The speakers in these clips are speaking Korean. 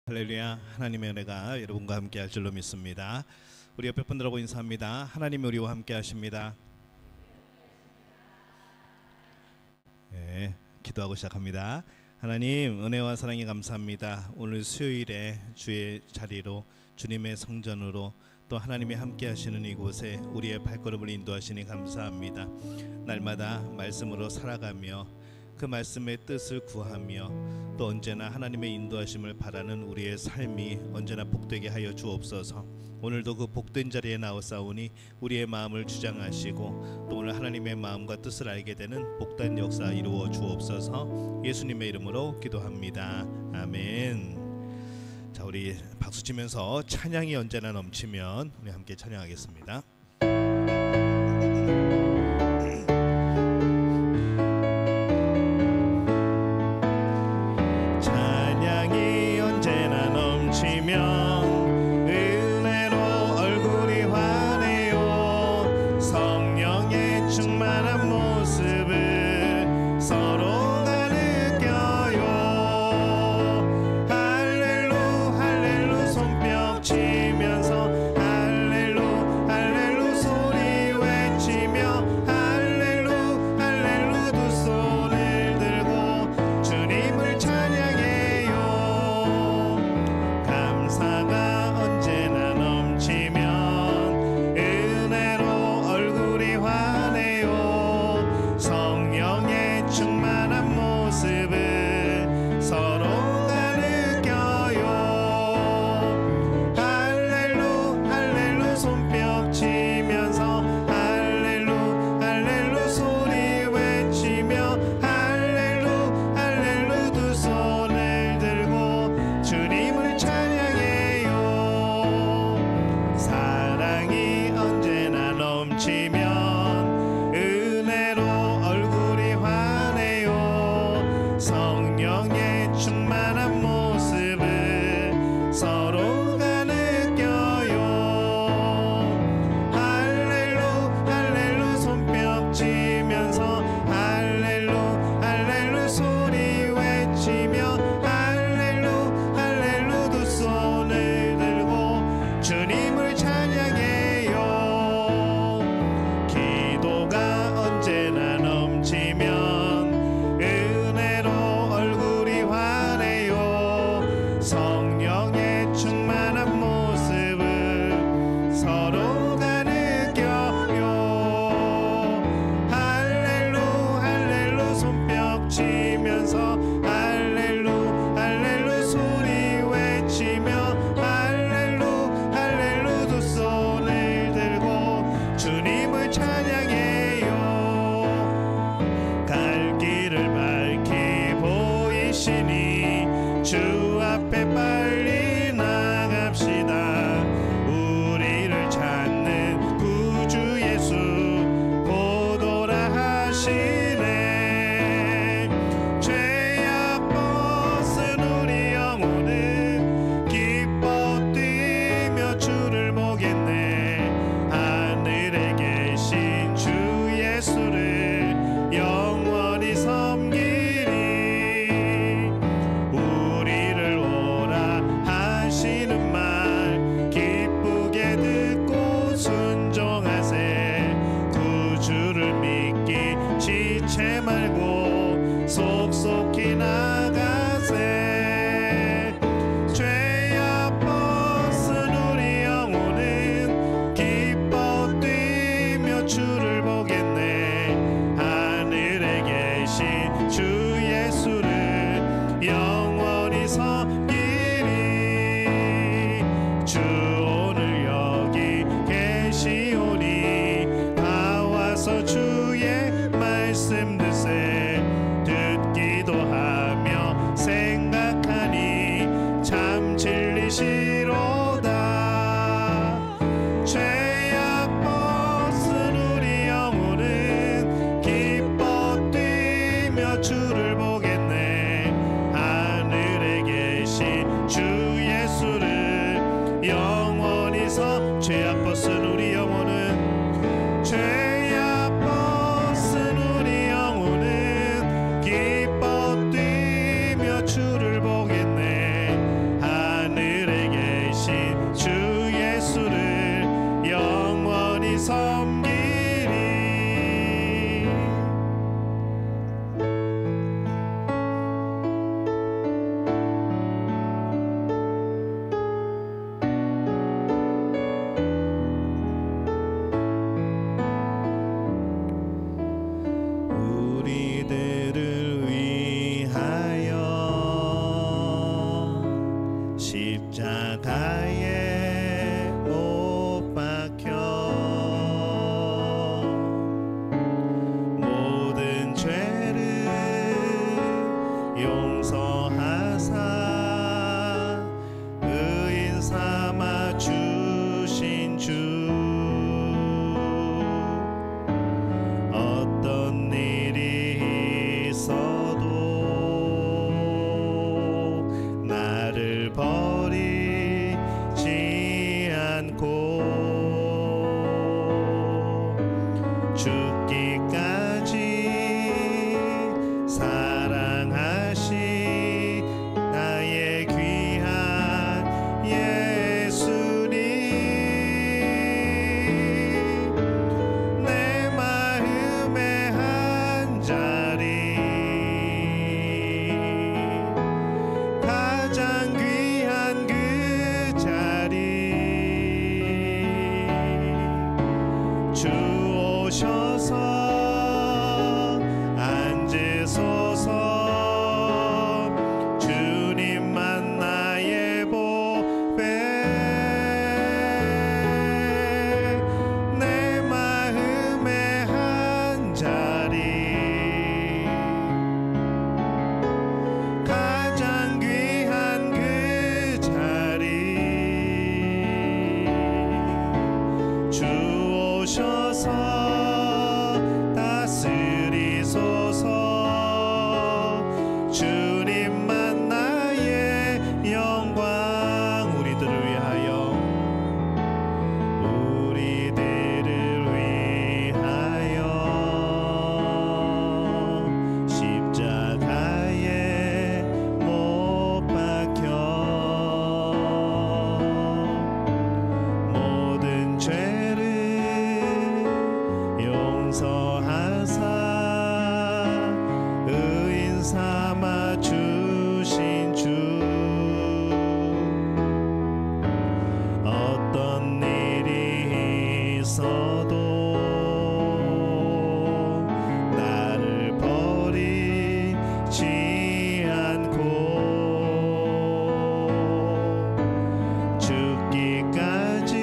할렐루야. 하나님의 은혜가 여러분과 함께 할 줄로 믿습니다. 우리 옆에 분들하고 인사합니다. 하나님이 우리와 함께 하십니다. 네, 기도하고 시작합니다. 하나님, 은혜와 사랑에 감사합니다. 오늘 수요일에 주의 자리로, 주님의 성전으로, 또 하나님이 함께 하시는 이곳에 우리의 발걸음을 인도하시니 감사합니다. 날마다 말씀으로 살아가며 그 말씀의 뜻을 구하며 또 언제나 하나님의 인도하심을 바라는 우리의 삶이 언제나 복되게 하여 주옵소서. 오늘도 그 복된 자리에 나오사오니 우리의 마음을 주장하시고 또 오늘 하나님의 마음과 뜻을 알게 되는 복된 역사 이루어 주옵소서. 예수님의 이름으로 기도합니다. 아멘. 자, 우리 박수 치면서 찬양이 언제나 넘치면 우리 함께 찬양하겠습니다. 찬양이 언제나 넘치면 은혜로 얼굴이 환해요. 성령의 충만한 모습을 서로가 느껴요. 할렐루 할렐루 손뼉 치면서 할렐루 할렐루 소리 외치며 용서하사 의인 삼아 주신 주 어떤 일이 있어도 나를 버리지 않고 죽기까지 사랑하신 나의 귀한 예수님 내 마음의 한자리 가장 귀한 그 자리 주 오셔서 앉으소서 주님만 나의 보배 내 마음의 한자리 가장 귀한 그 자리 주 오셔서 다스리소서 주님만 나의 영광 우리들을 위하여 십자가에 못 박혀 모든 죄를 용서하사 의인 삼아 주신 주 어떤 일이 있어도 나를 버리지 않고 죽기까지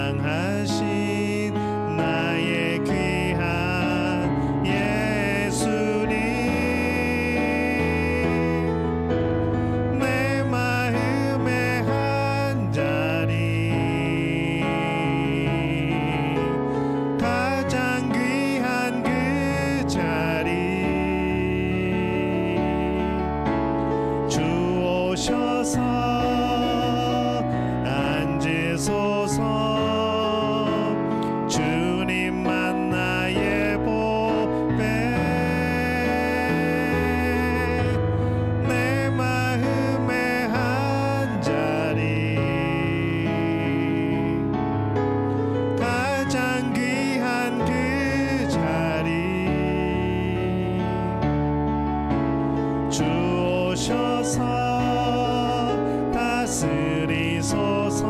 사랑하신 나의 귀한 예수님 내 마음의 한자리 가장 귀한 그 자리 주 오셔서 앉으소서 주님만 나의 보배 내 마음의 한자리 가장 귀한 그 자리 주 오셔서 다스리소서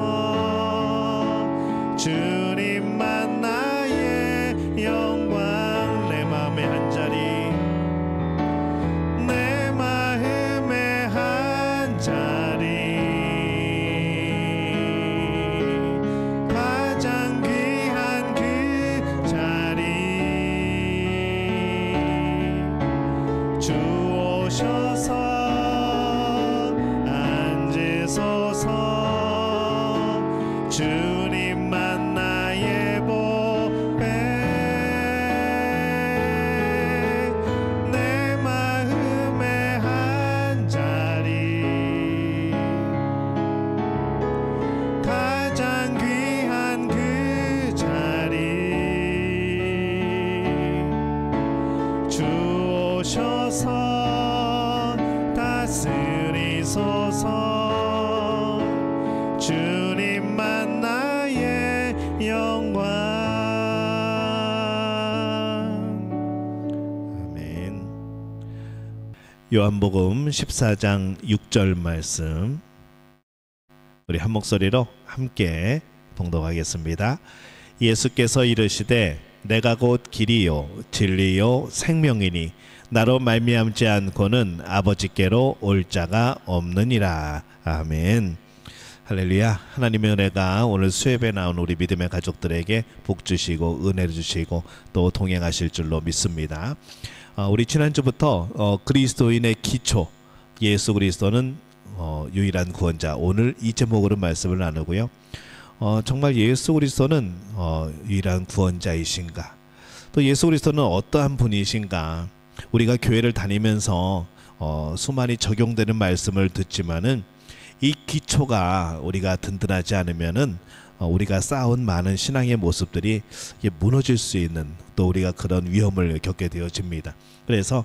주님만 나의 영광 내 마음의 한자리 내 마음의 한자리 가장 귀한 그 자리 주 오셔서 앉으소서 주님만 나의 보배 내 마음의 한자리 가장 귀한 그 자리 주 오셔서 다스리소서 주님만 나의 영광 아멘. 요한복음 14장 6절 말씀 우리 한 목소리로 함께 봉독하겠습니다. 예수께서 이르시되 내가 곧 길이요 진리요 생명이니 나로 말미암지 않고는 아버지께로 올 자가 없느니라. 아멘. 할렐루야. 하나님의 은혜가 오늘 수협에 나온 우리 믿음의 가족들에게 복 주시고 은혜를 주시고 또 동행하실 줄로 믿습니다. 우리 지난주부터 그리스도인의 기초, 예수 그리스도는 유일한 구원자, 오늘 이 제목으로 말씀을 나누고요. 정말 예수 그리스도는 유일한 구원자이신가, 또 예수 그리스도는 어떠한 분이신가. 우리가 교회를 다니면서 수많이 적용되는 말씀을 듣지만은 이 기초가 우리가 든든하지 않으면은 우리가 쌓아온 많은 신앙의 모습들이 무너질 수 있는, 또 우리가 그런 위험을 겪게 되어집니다. 그래서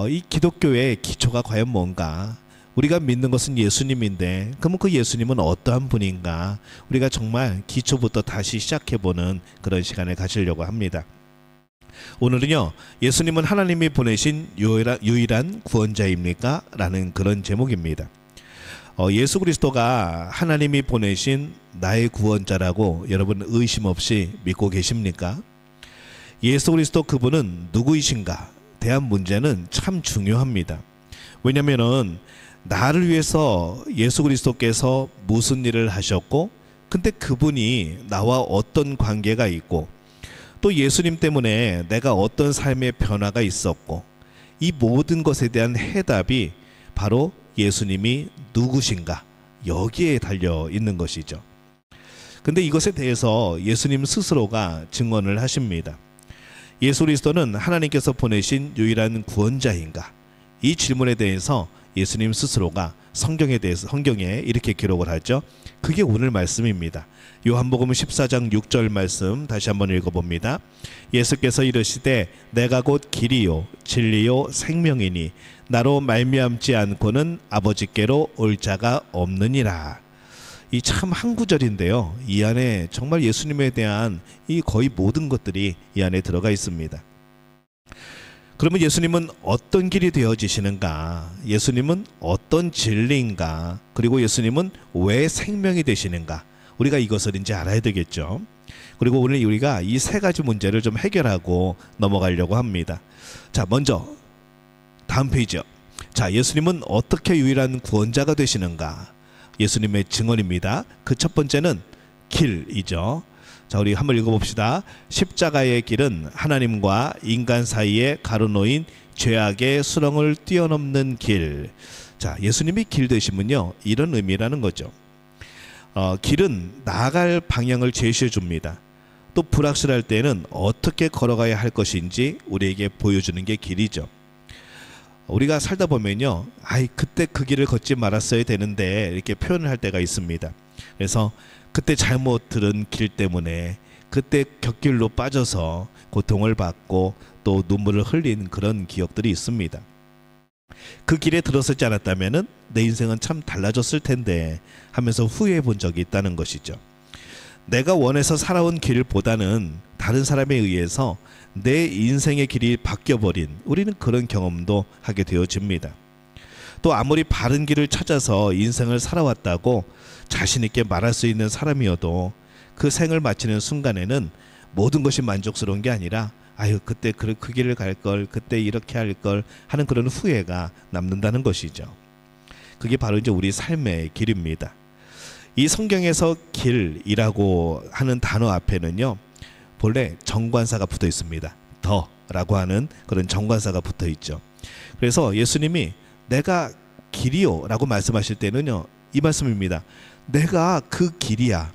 이 기독교의 기초가 과연 뭔가, 우리가 믿는 것은 예수님인데 그러면 그 예수님은 어떠한 분인가, 우리가 정말 기초부터 다시 시작해보는 그런 시간을 가지려고 합니다. 오늘은요, 예수님은 하나님이 보내신 유일한 구원자입니까? 라는 그런 제목입니다. 예수 그리스도가 하나님이 보내신 나의 구원자라고 여러분 의심 없이 믿고 계십니까? 예수 그리스도 그분은 누구이신가 대한 문제는 참 중요합니다. 왜냐하면 나를 위해서 예수 그리스도께서 무슨 일을 하셨고, 근데 그분이 나와 어떤 관계가 있고, 또 예수님 때문에 내가 어떤 삶의 변화가 있었고, 이 모든 것에 대한 해답이 바로 예수님이 누구신가, 여기에 달려 있는 것이죠. 근데 이것에 대해서 예수님 스스로가 증언을 하십니다. 예수 그리스도는 하나님께서 보내신 유일한 구원자인가? 이 질문에 대해서 예수님 스스로가 성경에 이렇게 기록을 하죠. 그게 오늘 말씀입니다. 요한복음 14장 6절 말씀 다시 한번 읽어봅니다. 예수께서 이르시되 내가 곧 길이요 진리요 생명이니 나로 말미암지 않고는 아버지께로 올 자가 없느니라. 이 참 한 구절인데요, 이 안에 정말 예수님에 대한 이 거의 모든 것들이 이 안에 들어가 있습니다. 그러면 예수님은 어떤 길이 되어지시는가, 예수님은 어떤 진리인가, 그리고 예수님은 왜 생명이 되시는가, 우리가 이것을 이제 알아야 되겠죠. 그리고 오늘 우리가 이 세 가지 문제를 좀 해결하고 넘어가려고 합니다. 자, 먼저 다음 페이지요. 자, 예수님은 어떻게 유일한 구원자가 되시는가, 예수님의 증언입니다. 그 첫 번째는 길이죠. 자, 우리 한번 읽어봅시다. 십자가의 길은 하나님과 인간 사이에 가로놓인 죄악의 수렁을 뛰어넘는 길. 자, 예수님이 길 되시면요, 이런 의미라는 거죠. 길은 나아갈 방향을 제시해 줍니다. 또 불확실할 때는 어떻게 걸어가야 할 것인지 우리에게 보여주는 게 길이죠. 우리가 살다 보면요, 그때 그 길을 걷지 말았어야 되는데 이렇게 표현을 할 때가 있습니다. 그래서 그때 잘못 들은 길 때문에 그때 곁길로 빠져서 고통을 받고 또 눈물을 흘린 그런 기억들이 있습니다. 그 길에 들어서지 않았다면 내 인생은 참 달라졌을 텐데 하면서 후회해 본 적이 있다는 것이죠. 내가 원해서 살아온 길보다는 다른 사람에 의해서 내 인생의 길이 바뀌어버린, 우리는 그런 경험도 하게 되어집니다. 또 아무리 바른 길을 찾아서 인생을 살아왔다고 자신 있게 말할 수 있는 사람이어도 그 생을 마치는 순간에는 모든 것이 만족스러운 게 아니라 그때 그 길을 갈 걸, 그때 이렇게 할 걸 하는 그런 후회가 남는다는 것이죠. 그게 바로 이제 우리 삶의 길입니다. 이 성경에서 길이라고 하는 단어 앞에는요, 본래 정관사가 붙어 있습니다. 더라고 하는 그런 정관사가 붙어 있죠. 그래서 예수님이 내가 길이요 라고 말씀하실 때는요, 이 말씀입니다. 내가 그 길이야,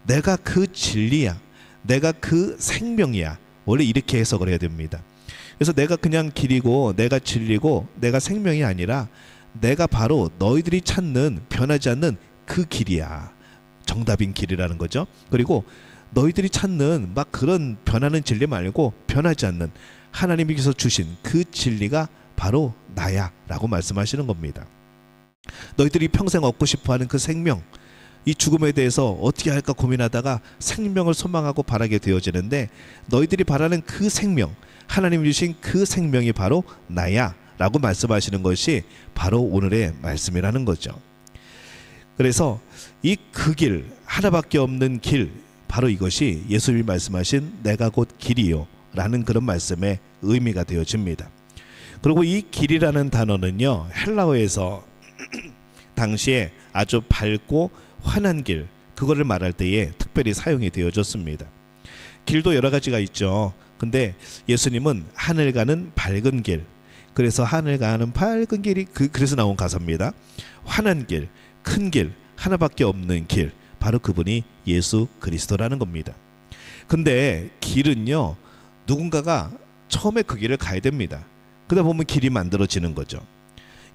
내가 그 진리야, 내가 그 생명이야. 원래 이렇게 해석을 해야 됩니다. 그래서 내가 그냥 길이고 내가 진리고 내가 생명이 아니라 내가 바로 너희들이 찾는 변하지 않는 그 길이야. 정답인 길이라는 거죠. 그리고 너희들이 찾는 막 그런 변하는 진리 말고 변하지 않는 하나님께서 주신 그 진리가 바로 나야 라고 말씀하시는 겁니다. 너희들이 평생 얻고 싶어하는 그 생명, 이 죽음에 대해서 어떻게 할까 고민하다가 생명을 소망하고 바라게 되어지는데, 너희들이 바라는 그 생명, 하나님이 주신 그 생명이 바로 나야 라고 말씀하시는 것이 바로 오늘의 말씀이라는 거죠. 그래서 이 그 길, 하나밖에 없는 길, 바로 이것이 예수님이 말씀하신 내가 곧 길이요 라는 그런 말씀의 의미가 되어집니다. 그리고 이 길이라는 단어는요, 헬라어에서 당시에 아주 밝고 환한 길, 그거를 말할 때에 특별히 사용이 되어졌습니다. 길도 여러 가지가 있죠. 근데 예수님은 하늘 가는 밝은 길, 그래서 하늘 가는 밝은 길이 그래서 나온 가사입니다. 환한 길, 큰 길, 하나밖에 없는 길, 바로 그분이 예수 그리스도라는 겁니다. 근데 길은요, 누군가가 처음에 그 길을 가야 됩니다. 그러다 보면 길이 만들어지는 거죠.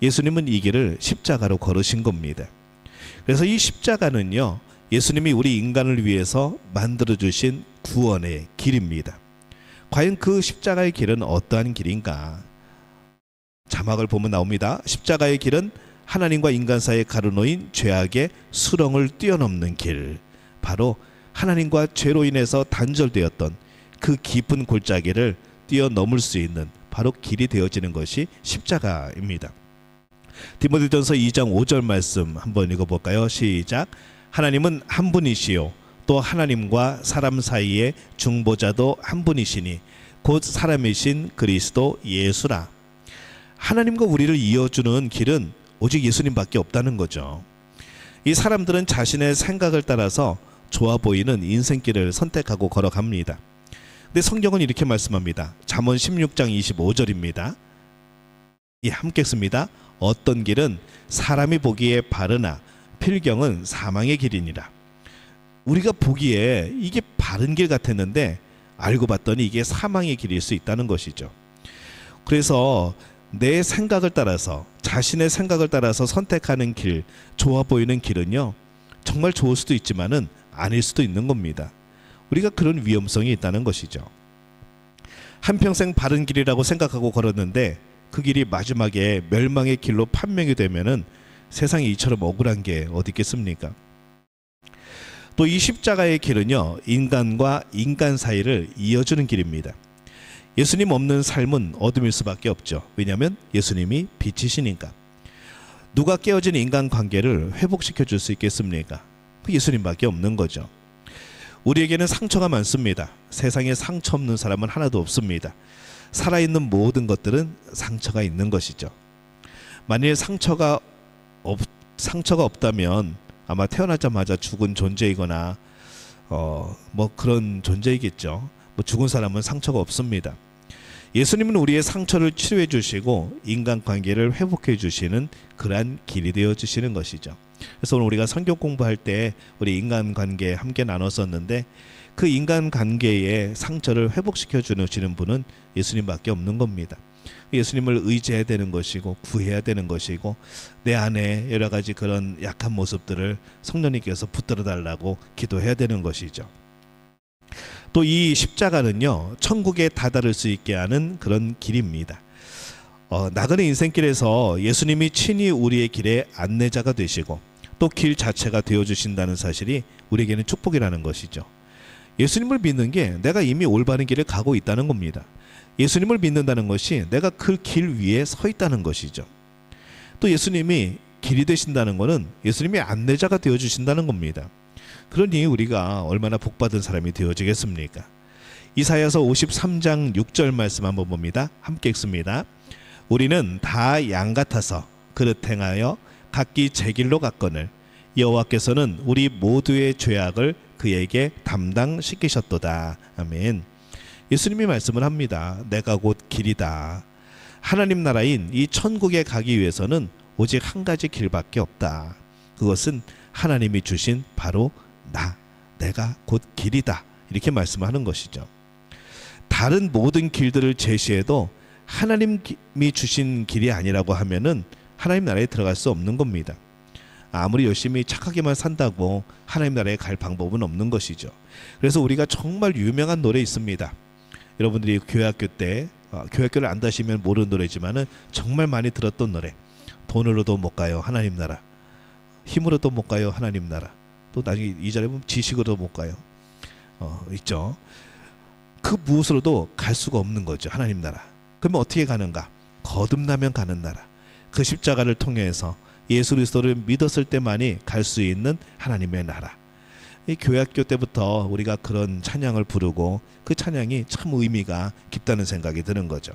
예수님은 이 길을 십자가로 걸으신 겁니다. 그래서 이 십자가는요, 예수님이 우리 인간을 위해서 만들어주신 구원의 길입니다. 과연 그 십자가의 길은 어떠한 길인가? 자막을 보면 나옵니다. 십자가의 길은 하나님과 인간 사이에 가로놓인 죄악의 수렁을 뛰어넘는 길, 바로 하나님과 죄로 인해서 단절되었던 그 깊은 골짜기를 뛰어넘을 수 있는 바로 길이 되어지는 것이 십자가입니다. 디모데전서 2장 5절 말씀 한번 읽어볼까요? 시작. 하나님은 한 분이시요 또 하나님과 사람 사이의 중보자도 한 분이시니 곧 사람이신 그리스도 예수라. 하나님과 우리를 이어주는 길은 오직 예수님밖에 없다는 거죠. 이 사람들은 자신의 생각을 따라서 좋아 보이는 인생길을 선택하고 걸어갑니다. 근데 성경은 이렇게 말씀합니다. 잠언 16장 25절입니다. 예, 함께 읽습니다. 어떤 길은 사람이 보기에 바르나 필경은 사망의 길이니라. 우리가 보기에 이게 바른 길 같았는데 알고 봤더니 이게 사망의 길일 수 있다는 것이죠. 그래서 내 생각을 따라서, 자신의 생각을 따라서 선택하는 길, 좋아 보이는 길은요, 정말 좋을 수도 있지만은 아닐 수도 있는 겁니다. 우리가 그런 위험성이 있다는 것이죠. 한평생 바른 길이라고 생각하고 걸었는데 그 길이 마지막에 멸망의 길로 판명이 되면은 세상에 이처럼 억울한 게 어디 있겠습니까? 또 이 십자가의 길은요, 인간과 인간 사이를 이어주는 길입니다. 예수님 없는 삶은 어둠일 수밖에 없죠. 왜냐하면 예수님이 빛이시니까. 누가 깨어진 인간관계를 회복시켜 줄 수 있겠습니까? 그 예수님밖에 없는 거죠. 우리에게는 상처가 많습니다. 세상에 상처 없는 사람은 하나도 없습니다. 살아있는 모든 것들은 상처가 있는 것이죠. 만일 상처가 없다면 아마 태어나자마자 죽은 존재이거나 뭐 그런 존재이겠죠. 뭐 죽은 사람은 상처가 없습니다. 예수님은 우리의 상처를 치료해 주시고 인간관계를 회복해 주시는 그러한 길이 되어 주시는 것이죠. 그래서 오늘 우리가 성경 공부할 때 우리 인간관계 함께 나눴었는데 그 인간관계의 상처를 회복시켜 주시는 분은 예수님밖에 없는 겁니다. 예수님을 의지해야 되는 것이고 구해야 되는 것이고 내 안에 여러 가지 그런 약한 모습들을 성령님께서 붙들어 달라고 기도해야 되는 것이죠. 또 이 십자가는요, 천국에 다다를 수 있게 하는 그런 길입니다. 나그네 인생길에서 예수님이 친히 우리의 길의 안내자가 되시고 또 길 자체가 되어주신다는 사실이 우리에게는 축복이라는 것이죠. 예수님을 믿는 게 내가 이미 올바른 길을 가고 있다는 겁니다. 예수님을 믿는다는 것이 내가 그 길 위에 서 있다는 것이죠. 또 예수님이 길이 되신다는 것은 예수님이 안내자가 되어주신다는 겁니다. 그러니 우리가 얼마나 복받은 사람이 되어지겠습니까? 이사야서 53장 6절 말씀 한번 봅니다. 함께 읽습니다. 우리는 다 양 같아서 그릇 행하여 각기 제 길로 갔거늘 여호와께서는 우리 모두의 죄악을 그에게 담당시키셨도다. 아멘. 예수님이 말씀을 합니다. 내가 곧 길이다. 하나님 나라인 이 천국에 가기 위해서는 오직 한 가지 길밖에 없다. 그것은 하나님이 주신 바로 내가 곧 길이다. 이렇게 말씀하는 것이죠. 다른 모든 길들을 제시해도 하나님이 주신 길이 아니라고 하면은 하나님 나라에 들어갈 수 없는 겁니다. 아무리 열심히 착하게만 산다고 하나님 나라에 갈 방법은 없는 것이죠. 그래서 우리가 정말 유명한 노래 있습니다. 여러분들이 교회학교 때 교회학교를 안 다시면 모르는 노래지만은 정말 많이 들었던 노래. 돈으로도 못 가요 하나님 나라, 힘으로도 못 가요 하나님 나라, 또 나중에 이 자리에 보면 지식으로도 못 가요. 있죠. 그 무엇으로도 갈 수가 없는 거죠 하나님 나라. 그러면 어떻게 가는가? 거듭나면 가는 나라. 그 십자가를 통해서 예수 그리스도를 믿었을 때만이 갈 수 있는 하나님의 나라. 이 교회학교 때부터 우리가 그런 찬양을 부르고 그 찬양이 참 의미가 깊다는 생각이 드는 거죠.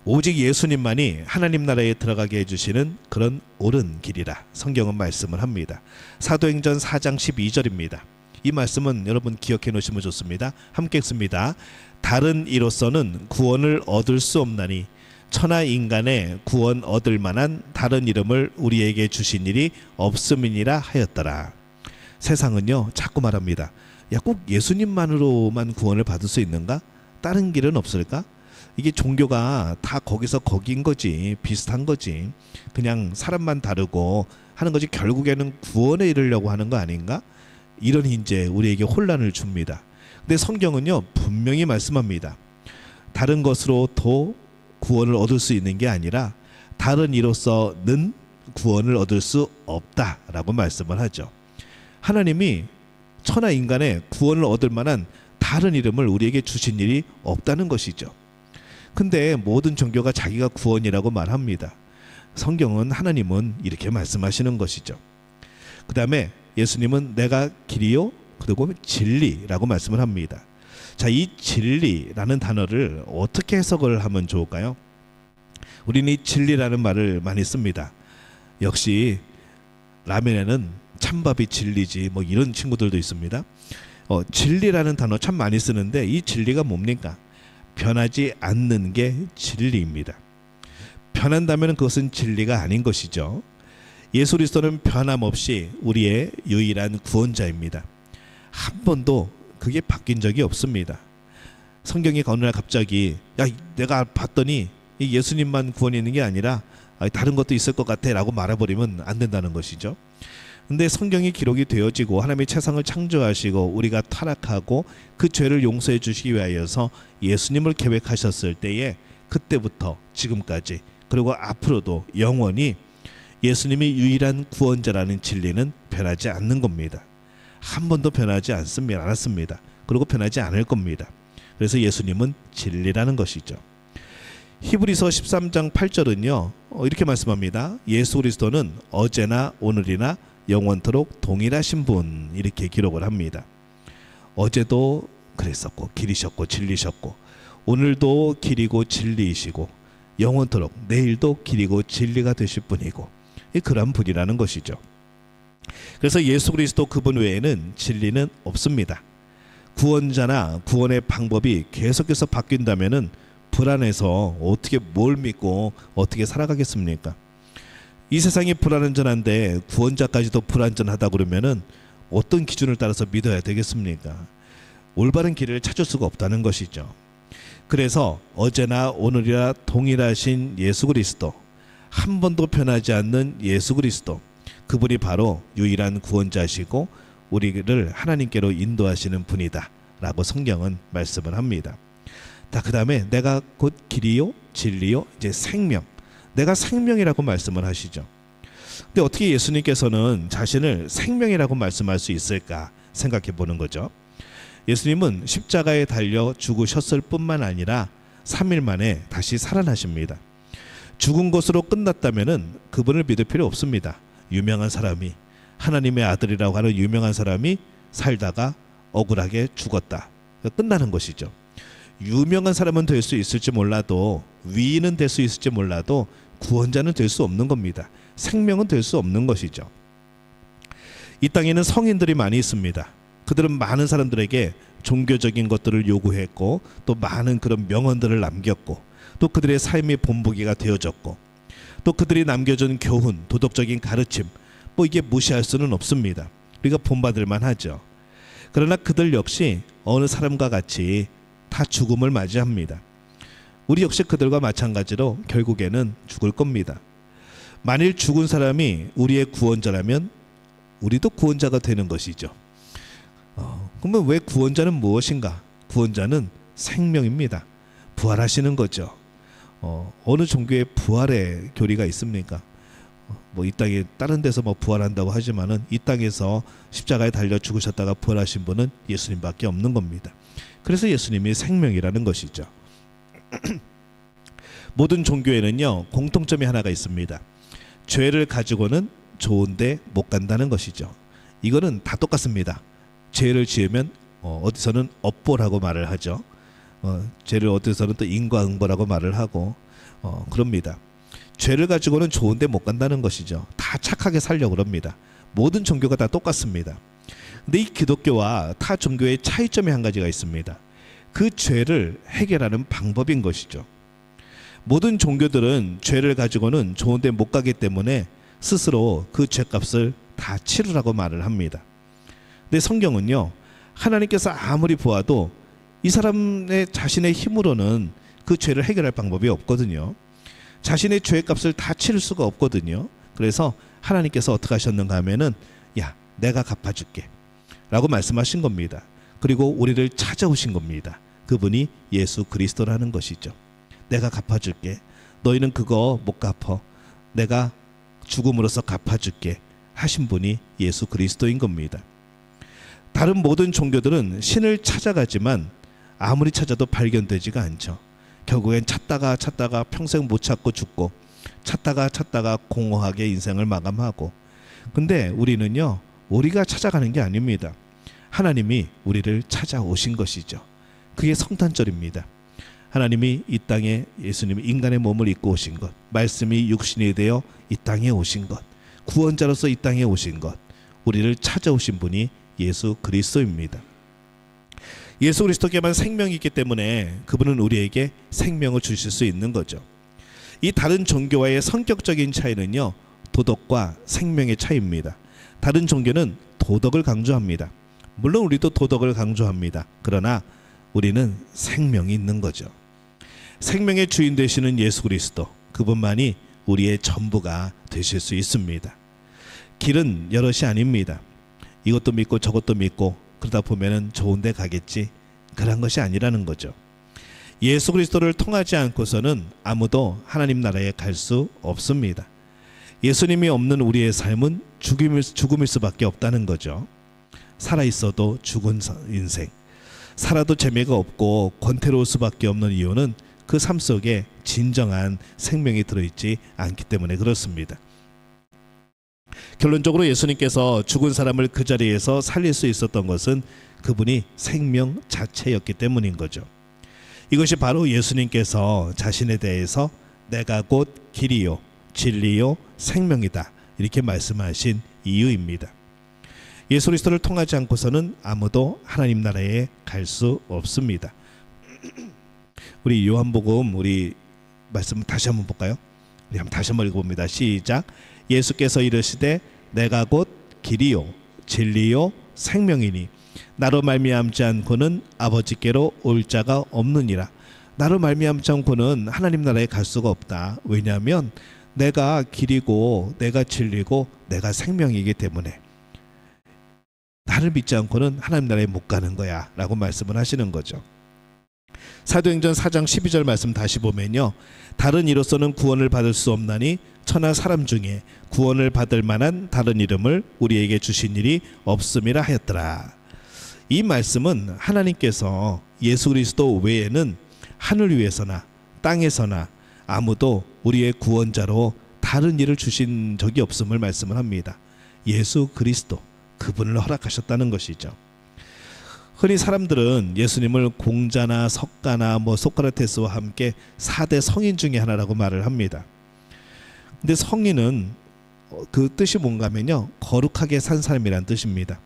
오직 예수님만이 하나님 나라에 들어가게 해주시는 그런 옳은 길이라 성경은 말씀을 합니다. 사도행전 4장 12절입니다. 이 말씀은 여러분 기억해 놓으시면 좋습니다. 함께 읽습니다. 다른 이로서는 구원을 얻을 수 없나니 천하 인간의 구원 얻을 만한 다른 이름을 우리에게 주신 일이 없음이니라 하였더라. 세상은요 자꾸 말합니다. 야, 꼭 예수님만으로만 구원을 받을 수 있는가? 다른 길은 없을까? 이게 종교가 다 거기서 거긴 거지, 비슷한 거지. 그냥 사람만 다르고 하는 거지 결국에는 구원에 이르려고 하는 거 아닌가? 이런 이제 우리에게 혼란을 줍니다. 근데 성경은요 분명히 말씀합니다. 다른 것으로 더 구원을 얻을 수 있는 게 아니라 다른 이로서는 구원을 얻을 수 없다라고 말씀을 하죠. 하나님이 천하 인간의 구원을 얻을 만한 다른 이름을 우리에게 주신 일이 없다는 것이죠. 근데 모든 종교가 자기가 구원이라고 말합니다. 성경은 하나님은 이렇게 말씀하시는 것이죠. 그 다음에 예수님은 내가 길이요 그리고 진리라고 말씀을 합니다. 자, 이 진리라는 단어를 어떻게 해석을 하면 좋을까요? 우리는 이 진리라는 말을 많이 씁니다. 역시 라면에는 찬밥이 진리지 뭐 이런 친구들도 있습니다. 진리라는 단어 참 많이 쓰는데 이 진리가 뭡니까? 변하지 않는 게 진리입니다. 변한다면 그것은 진리가 아닌 것이죠. 예수 그리스도는 변함없이 우리의 유일한 구원자입니다. 한 번도 그게 바뀐 적이 없습니다. 성경이 어느 날 갑자기 야 내가 봤더니 이 예수님만 구원이 있는 게 아니라 다른 것도 있을 것 같아 라고 말해버리면 안 된다는 것이죠. 근데 성경이 기록이 되어지고 하나님이 세상을 창조하시고 우리가 타락하고 그 죄를 용서해 주시기 위하여서 예수님을 계획하셨을 때에 그때부터 지금까지 그리고 앞으로도 영원히 예수님이 유일한 구원자라는 진리는 변하지 않는 겁니다. 한 번도 변하지 않았습니다. 그리고 변하지 않을 겁니다. 그래서 예수님은 진리라는 것이죠. 히브리서 13장 8절은요 이렇게 말씀합니다. 예수 그리스도는 어제나 오늘이나 영원토록 동일하신 분 이렇게 기록을 합니다. 어제도 그랬었고 길이셨고 진리셨고 오늘도 길이고 진리이시고 영원토록 내일도 길이고 진리가 되실 분이고 그런 분이라는 것이죠. 그래서 예수 그리스도 그분 외에는 진리는 없습니다. 구원자나 구원의 방법이 계속해서 바뀐다면은 불안해서 어떻게 뭘 믿고 어떻게 살아가겠습니까? 이 세상이 불안전한데 구원자까지도 불안전하다 그러면은 어떤 기준을 따라서 믿어야 되겠습니까? 올바른 길을 찾을 수가 없다는 것이죠. 그래서 어제나 오늘이나 동일하신 예수 그리스도, 한 번도 변하지 않는 예수 그리스도, 그분이 바로 유일한 구원자시고 우리를 하나님께로 인도하시는 분이다 라고 성경은 말씀을 합니다. 그 다음에 내가 곧 길이요 진리요 이제 생명, 내가 생명이라고 말씀을 하시죠. 근데 어떻게 예수님께서는 자신을 생명이라고 말씀할 수 있을까 생각해 보는 거죠. 예수님은 십자가에 달려 죽으셨을 뿐만 아니라 3일 만에 다시 살아나십니다. 죽은 것으로 끝났다면은 그분을 믿을 필요 없습니다. 유명한 사람이, 하나님의 아들이라고 하는 유명한 사람이 살다가 억울하게 죽었다. 끝나는 것이죠. 유명한 사람은 될 수 있을지 몰라도, 위인은 될 수 있을지 몰라도 구원자는 될 수 없는 겁니다. 생명은 될 수 없는 것이죠. 이 땅에는 성인들이 많이 있습니다. 그들은 많은 사람들에게 종교적인 것들을 요구했고 또 많은 그런 명언들을 남겼고 또 그들의 삶의 본보기가 되어졌고 또 그들이 남겨준 교훈, 도덕적인 가르침 뭐 이게 무시할 수는 없습니다. 우리가 본받을 만하죠. 그러나 그들 역시 어느 사람과 같이 다 죽음을 맞이합니다. 우리 역시 그들과 마찬가지로 결국에는 죽을 겁니다. 만일 죽은 사람이 우리의 구원자라면 우리도 구원자가 되는 것이죠. 그러면 왜 구원자는 무엇인가? 구원자는 생명입니다. 부활하시는 거죠. 어느 종교에 부활의 교리가 있습니까? 뭐 이 땅에 다른 데서 뭐 부활한다고 하지만은 이 땅에서 십자가에 달려 죽으셨다가 부활하신 분은 예수님밖에 없는 겁니다. 그래서 예수님이 생명이라는 것이죠. 모든 종교에는요 공통점이 하나가 있습니다. 죄를 가지고는 좋은데 못 간다는 것이죠. 이거는 다 똑같습니다. 죄를 지으면 어디서는 업보라고 말을 하죠. 죄를 어디서는 또 인과응보라고 말을 하고 그럽니다. 죄를 가지고는 좋은데 못 간다는 것이죠. 다 착하게 살려고 그럽니다. 모든 종교가 다 똑같습니다. 근데 이 기독교와 타 종교의 차이점이 한 가지가 있습니다. 그 죄를 해결하는 방법인 것이죠. 모든 종교들은 죄를 가지고는 좋은 데 못 가기 때문에 스스로 그 죄값을 다 치르라고 말을 합니다. 근데 성경은요, 하나님께서 아무리 보아도 이 사람의 자신의 힘으로는 그 죄를 해결할 방법이 없거든요. 자신의 죄값을 다 치를 수가 없거든요. 그래서 하나님께서 어떻게 하셨는가 하면은, 야, 내가 갚아줄게 라고 말씀하신 겁니다. 그리고 우리를 찾아오신 겁니다. 그분이 예수 그리스도라는 것이죠. 내가 갚아줄게. 너희는 그거 못 갚어. 내가 죽음으로써 갚아줄게 하신 분이 예수 그리스도인 겁니다. 다른 모든 종교들은 신을 찾아가지만 아무리 찾아도 발견되지가 않죠. 결국엔 찾다가 평생 못 찾고 죽고, 찾다가 공허하게 인생을 마감하고. 근데 우리는요, 우리가 찾아가는 게 아닙니다. 하나님이 우리를 찾아오신 것이죠. 그게 성탄절입니다. 하나님이 이 땅에, 예수님이 인간의 몸을 입고 오신 것, 말씀이 육신이 되어 이 땅에 오신 것, 구원자로서 이 땅에 오신 것, 우리를 찾아오신 분이 예수 그리스도입니다. 예수 그리스도께만 생명이 있기 때문에 그분은 우리에게 생명을 주실 수 있는 거죠. 이 다른 종교와의 성격적인 차이는요, 도덕과 생명의 차이입니다. 다른 종교는 도덕을 강조합니다. 물론 우리도 도덕을 강조합니다. 그러나 우리는 생명이 있는 거죠. 생명의 주인 되시는 예수 그리스도, 그분만이 우리의 전부가 되실 수 있습니다. 길은 여럿이 아닙니다. 이것도 믿고 저것도 믿고 그러다 보면은 좋은 데 가겠지, 그런 것이 아니라는 거죠. 예수 그리스도를 통하지 않고서는 아무도 하나님 나라에 갈 수 없습니다. 예수님이 없는 우리의 삶은 죽음일 수밖에 없다는 거죠. 살아있어도 죽은 인생, 살아도 재미가 없고 권태로울 수밖에 없는 이유는 그 삶 속에 진정한 생명이 들어있지 않기 때문에 그렇습니다. 결론적으로 예수님께서 죽은 사람을 그 자리에서 살릴 수 있었던 것은 그분이 생명 자체였기 때문인 거죠. 이것이 바로 예수님께서 자신에 대해서 내가 곧 길이요 진리요 생명이다 이렇게 말씀하신 이유입니다. 예수 그리스도를 통하지 않고서는 아무도 하나님 나라에 갈 수 없습니다. 우리 요한복음 우리 말씀 다시 한번 볼까요? 우리 한번 다시 한번 읽어봅니다. 시작. 예수께서 이르시되 내가 곧 길이요 진리요 생명이니 나로 말미암지 않고는 아버지께로 올 자가 없느니라. 나로 말미암지 않고는 하나님 나라에 갈 수가 없다. 왜냐하면 내가 길이고 내가 진리고 내가 생명이기 때문에 나를 믿지 않고는 하나님 나라에 못 가는 거야 라고 말씀을 하시는 거죠. 사도행전 4장 12절 말씀 다시 보면요, 다른 이로서는 구원을 받을 수 없나니 천하 사람 중에 구원을 받을 만한 다른 이름을 우리에게 주신 일이 없음이라 하였더라. 이 말씀은 하나님께서 예수 그리스도 외에는 하늘 위에서나 땅에서나 아무도 우리의 구원자로 다른 일을 주신 적이 없음을 말씀을 합니다. 예수 그리스도, 그분을 허락하셨다는 것이죠. 흔히 사람들은 예수님을 공자나 석가나 소크라테스와 함께 4대 성인 중에 하나라고 말을 합니다. 근데 성인은 그 뜻이 뭔가 하면요, 거룩하게 산 사람이란 뜻입니다.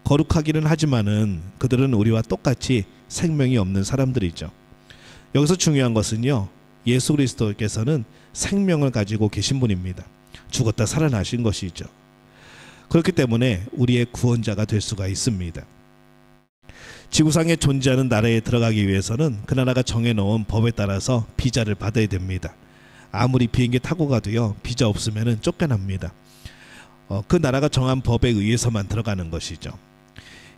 거룩하기는 하지만은 그들은 우리와 똑같이 생명이 없는 사람들이죠. 여기서 중요한 것은요, 예수 그리스도께서는 생명을 가지고 계신 분입니다. 죽었다 살아나신 것이죠. 그렇기 때문에 우리의 구원자가 될 수가 있습니다. 지구상에 존재하는 나라에 들어가기 위해서는 그 나라가 정해놓은 법에 따라서 비자를 받아야 됩니다. 아무리 비행기 타고 가도요, 비자 없으면 쫓겨납니다. 그 나라가 정한 법에 의해서만 들어가는 것이죠.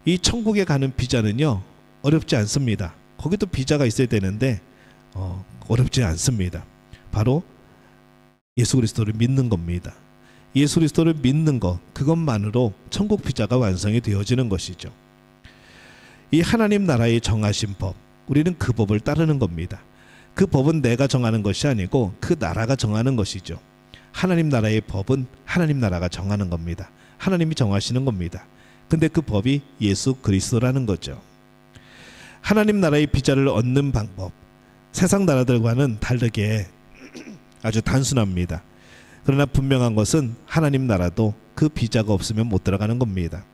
이 천국에 가는 비자는요, 어렵지 않습니다. 거기도 비자가 있어야 되는데 어렵지 않습니다. 바로 예수 그리스도를 믿는 겁니다. 예수 그리스도를 믿는 것, 그것만으로 천국 비자가 완성이 되어지는 것이죠. 이 하나님 나라의 정하신 법, 우리는 그 법을 따르는 겁니다. 그 법은 내가 정하는 것이 아니고 그 나라가 정하는 것이죠. 하나님 나라의 법은 하나님 나라가 정하는 겁니다. 하나님이 정하시는 겁니다. 근데 그 법이 예수 그리스도라는 거죠. 하나님 나라의 비자를 얻는 방법, 세상 나라들과는 다르게 아주 단순합니다. 그러나 분명한 것은 하나님 나라도 그 비자가 없으면 못 들어가는 겁니다.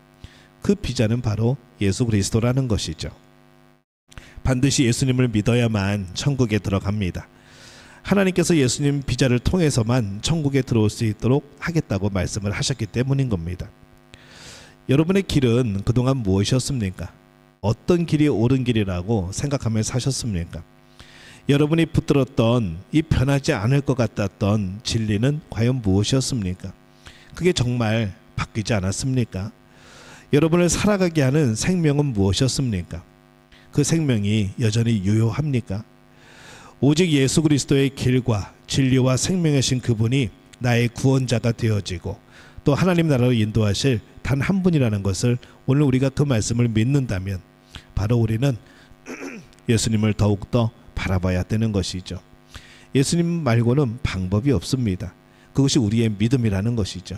그 비자는 바로 예수 그리스도라는 것이죠. 반드시 예수님을 믿어야만 천국에 들어갑니다. 하나님께서 예수님 비자를 통해서만 천국에 들어올 수 있도록 하겠다고 말씀을 하셨기 때문인 겁니다. 여러분의 길은 그동안 무엇이었습니까? 어떤 길이 옳은 길이라고 생각하며 사셨습니까? 여러분이 붙들었던 이 변하지 않을 것 같았던 진리는 과연 무엇이었습니까? 그게 정말 바뀌지 않았습니까? 여러분을 살아가게 하는 생명은 무엇이었습니까? 그 생명이 여전히 유효합니까? 오직 예수 그리스도의 길과 진리와 생명이신 그분이 나의 구원자가 되어지고 또 하나님 나라로 인도하실 단 한 분이라는 것을 오늘 우리가 그 말씀을 믿는다면 바로 우리는 예수님을 더욱더 바라봐야 되는 것이죠. 예수님 말고는 방법이 없습니다. 그것이 우리의 믿음이라는 것이죠.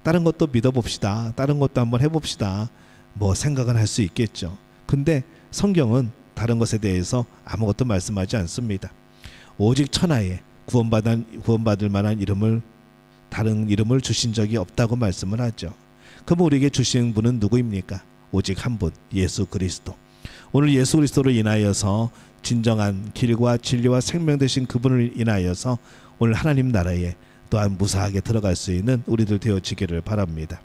다른 것도 믿어봅시다. 다른 것도 한번 해봅시다. 뭐 생각은 할 수 있겠죠. 근데 성경은 다른 것에 대해서 아무것도 말씀하지 않습니다. 오직 천하에 구원받을 만한 이름을 다른 이름을 주신 적이 없다고 말씀을 하죠. 그럼 우리에게 주신 분은 누구입니까? 오직 한 분, 예수 그리스도. 오늘 예수 그리스도로 인하여서 진정한 길과 진리와 생명 되신 그분을 인하여서 오늘 하나님 나라에 또한 무사하게 들어갈 수 있는 우리들 되어지기를 바랍니다.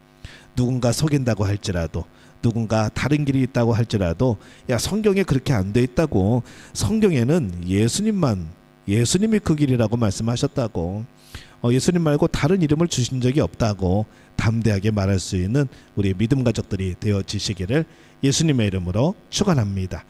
누군가 속인다고 할지라도, 누군가 다른 길이 있다고 할지라도, 야, 성경에 그렇게 안 돼 있다고. 성경에는 예수님이 그 길이라고 말씀하셨다고. 예수님 말고 다른 이름을 주신 적이 없다고 담대하게 말할 수 있는 우리의 믿음 가족들이 되어지시기를 예수님의 이름으로 축원합니다.